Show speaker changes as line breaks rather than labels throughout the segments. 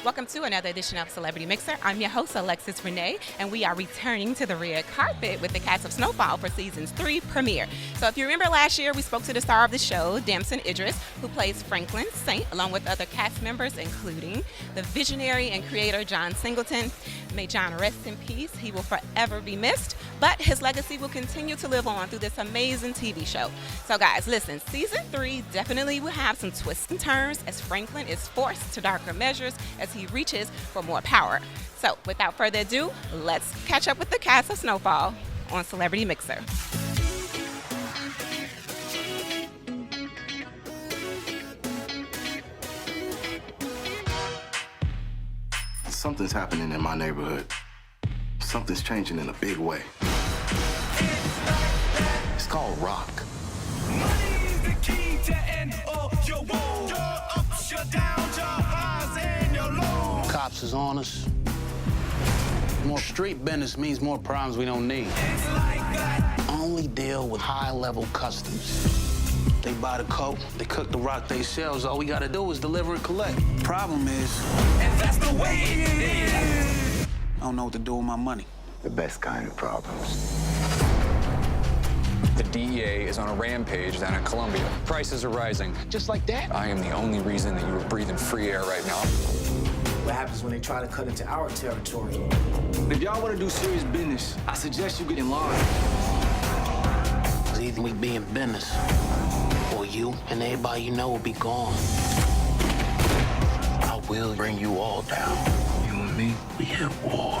Welcome to another edition of Celebrity Myxer. I'm your host, Alexus Renée, and we are returning to the red carpet with the cast of Snowfall for Season's 3 premiere. So if you remember last year, we spoke to the star of the show, Damson Idris, who plays Franklin Saint, along with other cast members, including the visionary and creator John Singleton. May John rest in peace. He will forever be missed, but his legacy will continue to live on through this amazing TV show. So guys, listen, Season 3 definitely will have some twists and turns as Franklin is forced to darker measures as he reaches for more power. So without further ado, let's catch up with the cast of Snowfall on Celebrity Myxer.
Something's happening in my neighborhood. Something's changing in a big way. It's called rock.
Money's the key to end all your woes. Your ups, your downs, your highs, and your lows.
Cops is on us. More street business means more problems we don't need.
It's like that.
Only deal with high-level customers. They buy the coke, they cook the rock they sells. All we gotta do is deliver and collect. Problem is,
And that's the way it is.
I don't know what to do with my money.
The best kind of problems.
The DEA is on a rampage down in Colombia. Prices are rising.
Just like that?
I am the only reason that you are breathing free air right now.
What happens when they try to cut into our territory?
If y'all want to do serious business, I suggest you get in line.
It's either we be in business, or you and everybody you know will be gone. I will bring you all down.
You and me, we have war.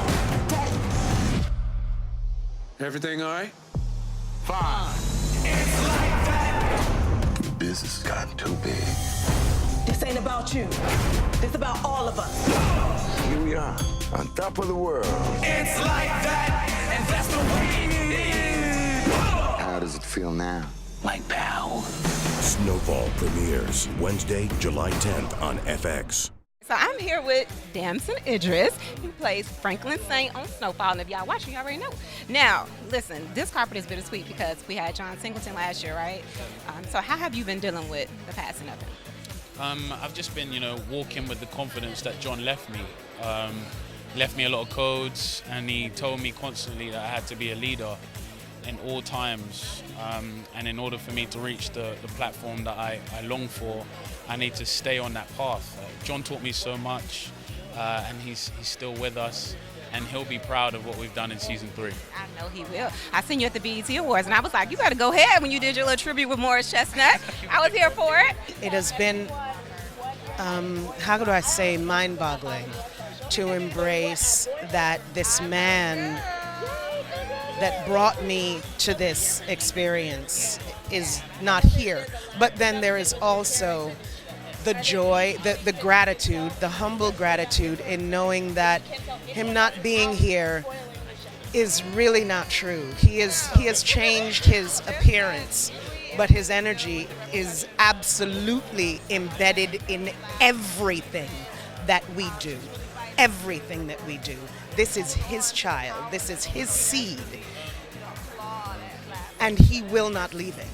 Everything all right?
Fine.
It's like that.
The business has gotten too big.
This ain't about you. This about all of us.
Here we are, on top of the world.
It's like that. And that's the way it is.
How does it feel now?
Like power.
Snowfall premieres Wednesday, July 10th on FX.
So I'm here with Damson Idris, who plays Franklin Saint on Snowfall. And if y'all watching, you already know. Now, listen, this carpet is bittersweet because we had John Singleton last year, right? So how have you been dealing with the passing of him?
I've just been, walking with the confidence that John left me. Left me a lot of codes, and he told me constantly that I had to be a leader in all times. And in order for me to reach the platform that I long for, I need to stay on that path. John taught me so much, and he's still with us, and he'll be proud of what we've done in Season 3.
I know he will. I seen you at the BET Awards, and I was like, you better go ahead when you did your little tribute with Morris Chestnut. I was here for it.
It has been, how do I say, mind-boggling to embrace that this man that brought me to this experience is not here. But then there is also the joy, the gratitude, the humble gratitude in knowing that him not being here is really not true. He has changed his appearance, but his energy is absolutely embedded in everything that we do. Everything that we do. This is his child. This is his seed. And he will not leave it.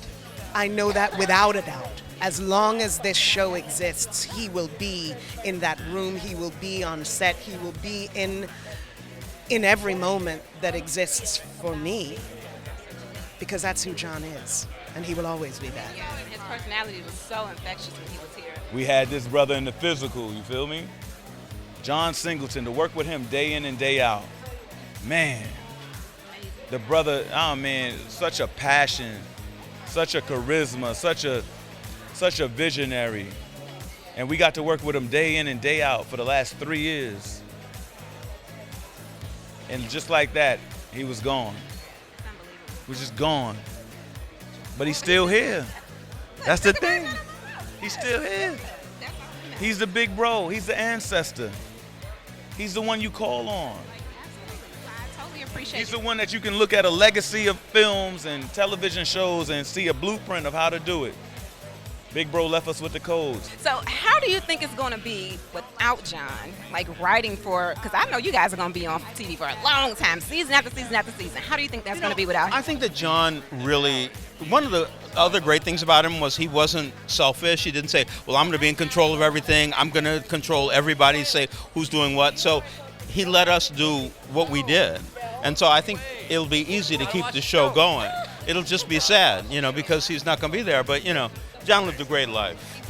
I know that without a doubt. As long as this show exists, he will be in that room. He will be on set. He will be in every moment that exists for me, because that's who John is, and he will always be that.
Yeah, and his personality was so infectious when he was here.
We had this brother in the physical, you feel me? John Singleton, to work with him day in and day out. Man, the brother, such a passion, such a charisma, such a visionary. And we got to work with him day in and day out for the last 3 years. And just like that, he was gone. He was just gone. But he's still here. That's the thing. He's still here. He's the big bro. He's the ancestor. He's the one you call on.
I totally appreciate
He's the one that you can look at a legacy of films and television shows and see a blueprint of how to do it. Big bro left us with the codes.
So how do you think it's going to be without John, like writing for, because I know you guys are going to be on TV for a long time, season after season after season. How do you think that's going to be without him?
I think that John really, one of the other great things about him was he wasn't selfish. He didn't say, well, I'm going to be in control of everything. I'm going to control everybody, say who's doing what. So he let us do what we did. And so I think it'll be easy to keep the show going. It'll just be sad, because he's not going to be there. But, John lived a great life.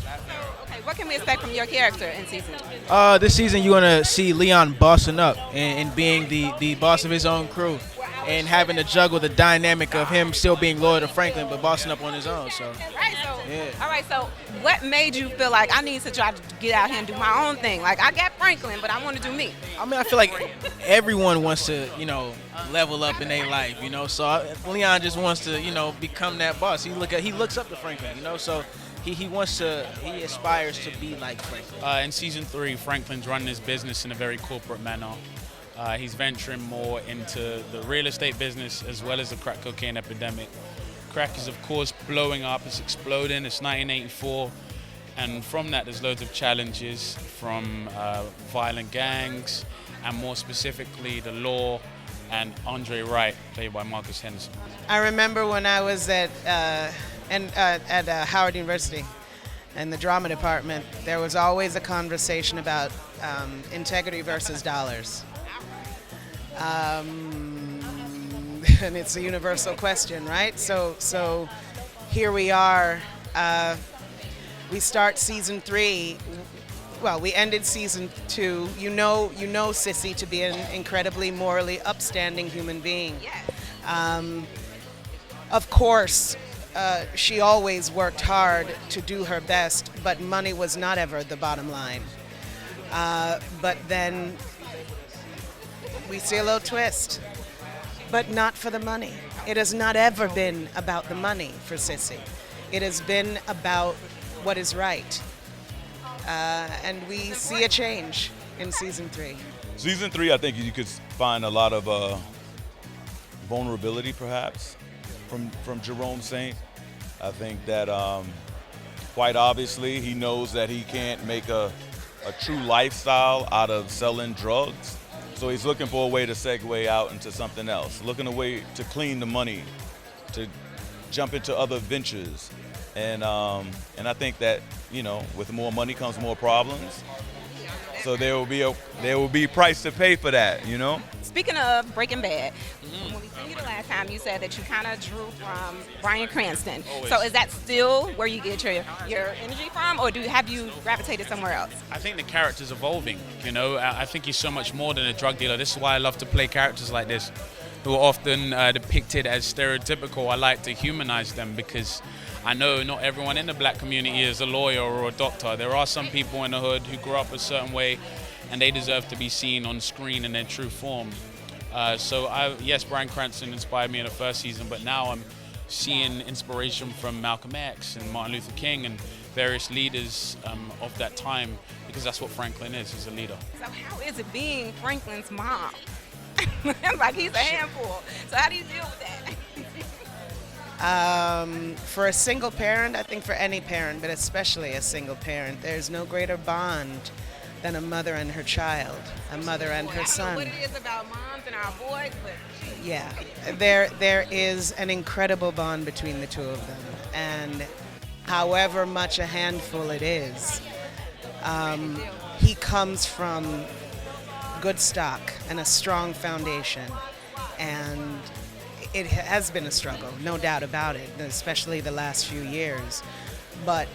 Okay, what can we expect from your character in season 2?
This season you're going to see Leon bossing up and being the boss of his own crew and having to juggle the dynamic of him still being loyal to Franklin but bossing up on his own. So,
All right, so what made you feel like I need to try to get out here and do my own thing? Like, I got Franklin, but I want to do me.
I feel like everyone wants to, level up in their life, So Leon just wants to, become that boss. He looks up to Franklin, So he aspires to be like Franklin.
In season 3, Franklin's running his business in a very corporate manner. He's venturing more into the real estate business as well as the crack cocaine epidemic. Crack is, of course, blowing up. It's exploding. It's 1984. And from that, there's loads of challenges from violent gangs and more specifically the law and Andre Wright, played by Marcus Henderson.
I remember when I was at Howard University in the drama department, there was always a conversation about integrity versus dollars. And it's a universal question, right? So here we are. We start season 3. Well, we ended season 2. You know Sissy to be an incredibly morally upstanding human being. Of course, she always worked hard to do her best, but money was not ever the bottom line. But then we see a little twist, but not for the money. It has not ever been about the money for Sissy. It has been about what is right. And we see a change in season 3.
Season 3, I think you could find a lot of vulnerability, perhaps, from Jerome Saint. I think that quite obviously he knows that he can't make a true lifestyle out of selling drugs. So he's looking for a way to segue out into something else, looking a way to clean the money, to jump into other ventures. And I think that, with more money comes more problems. So there will be price to pay for that,
Speaking of Breaking Bad, when we seen you the last time, you said that you kind of drew from Bryan Cranston.
Always.
So is that still where you get your energy from, or have you gravitated somewhere else?
I think the character's evolving, I think he's so much more than a drug dealer. This is why I love to play characters like this, who are often depicted as stereotypical. I like to humanize them because I know not everyone in the black community is a lawyer or a doctor. There are some people in the hood who grew up a certain way and they deserve to be seen on screen in their true form. Yes, Bryan Cranston inspired me in the first season, but now I'm seeing inspiration from Malcolm X and Martin Luther King and various leaders of that time, because that's what Franklin is. He's a leader.
So how is it being Franklin's mom? Like, he's a handful. So how do you deal with that?
For a single parent, I think for any parent, but especially a single parent, there's no greater bond than a mother and her child, a mother and her son.
I don't know what it is about moms and our boys, but
yeah, there is an incredible bond between the two of them, and however much a handful it is, he comes from good stock and a strong foundation, and it has been a struggle, no doubt about it, especially the last few years, but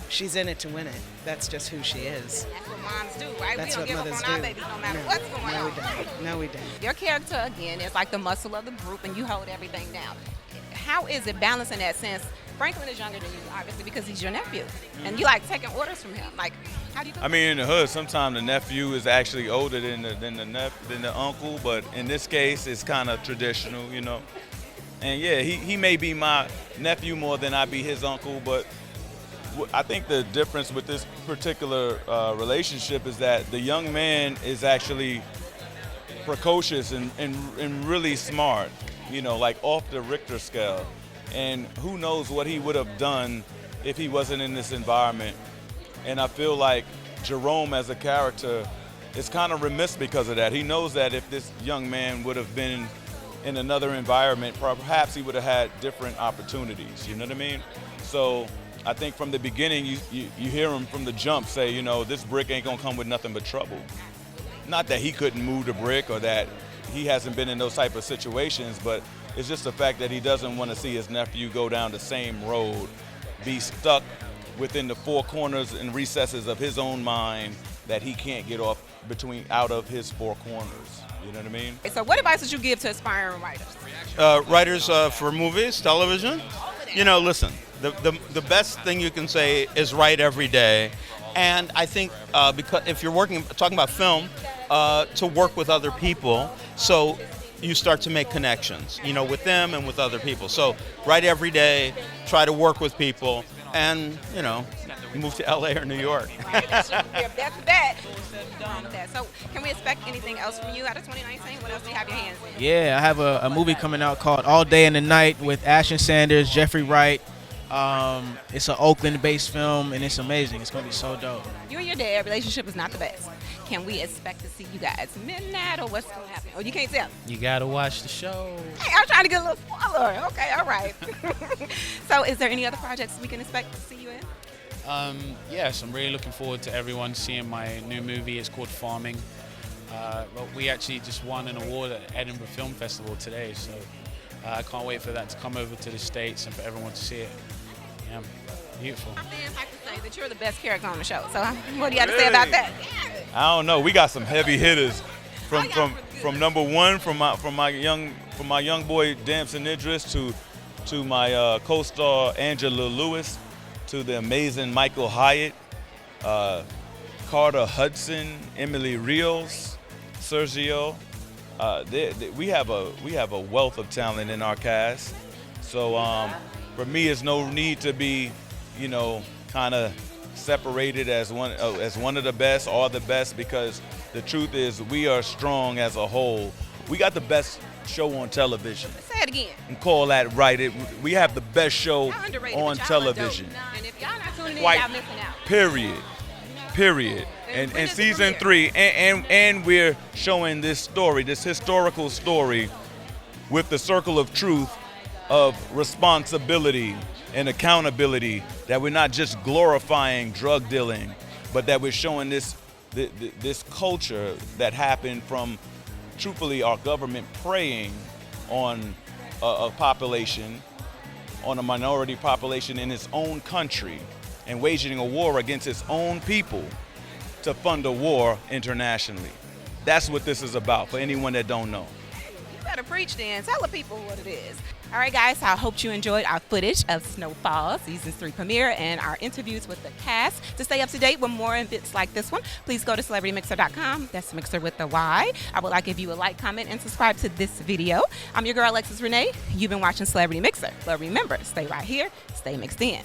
she's in it to win it. That's just who she is.
That's what moms do, right?
That's
we don't
what
give
mothers
up on our
do.
babies no matter what's going on.
No, we don't.
Your character, again, is like the muscle of the group, and you hold everything down. How is it balancing that sense? Franklin is younger than you, obviously, because he's your nephew, and you like taking orders from him. Like, how do you do that?
In the hood, sometimes the nephew is actually older than the uncle, but in this case, it's kind of traditional, And yeah, he may be my nephew more than I be his uncle, but I think the difference with this particular relationship is that the young man is actually precocious and really smart, like off the Richter scale. And who knows what he would have done if he wasn't in this environment. And I feel like Jerome as a character is kind of remiss because of that. He knows that if this young man would have been in another environment, perhaps he would have had different opportunities, you know what I mean? So I think from the beginning, you hear him from the jump say, you know, this brick ain't gonna come with nothing but trouble. Not that he couldn't move the brick or that he hasn't been in those type of situations, but it's just the fact that he doesn't want to see his nephew go down the same road, be stuck within the four corners and recesses of his own mind that he can't get out of his four corners. You know what I mean?
So what advice would you give to aspiring writers?
Writers for movies, television? You know, listen, the best thing you can say is write every day. And I think because if you're talking about film, to work with other people, so you start to make connections, you know, with them and with other people. So write every day, try to work with people, and, you know, move to LA or New York.
That's the bet. So can we expect anything else from you out of 2019? What else do you have your hands in?
Yeah, I have a movie coming out called All Day and the Night with Ashton Sanders, Jeffrey Wright. It's an Oakland-based film, and it's amazing. It's going to be so dope.
You and your dad relationship is not the best. Can we expect to see you guys midnight, or what's going to happen? Oh, you can't tell.
You gotta watch the show.
Hey, I'm trying to get a little spoiler. Okay, all right. So is there any other projects we can expect to see you in?
Yes, I'm really looking forward to everyone seeing my new movie. It's called Farming. Well, we actually just won an award at Edinburgh Film Festival today, so I can't wait for that to come over to the States and for everyone to see it. Yeah, beautiful.
My fans like to say that you're the best character on the show, so what do you have to say about that?
I don't know. We got some heavy hitters from number one, from my young boy Damson Idris to my co-star Angela Lewis, to the amazing Michael Hyatt, Carter Hudson, Emily Rios, Sergio. We have a wealth of talent in our cast. So for me, it's no need to be, you know, kind of separated as one of the best or the best, because the truth is we are strong as a whole. We got the best show on television.
Say it again.
And call that right. We have the best show on television.
And if y'all not tuning in,
Quite,
y'all missing out.
Period. And season 3, and we're showing this story, this historical story, with the circle of truth of responsibility and accountability, that we're not just glorifying drug dealing, but that we're showing this culture that happened from, truthfully, our government preying on a population, on a minority population in its own country, and waging a war against its own people to fund a war internationally. That's what this is about, for anyone that don't know.
You better preach then. Tell the people what it is. All right, guys, so I hope you enjoyed our footage of Snowfall Season 3 premiere and our interviews with the cast. To stay up to date with more events like this one, please go to CelebrityMyxer.com. That's Myxer with the Y. I would like if you would like, comment, and subscribe to this video. I'm your girl, Alexus Renee. You've been watching Celebrity Myxer. But remember, stay right here, stay mixed in.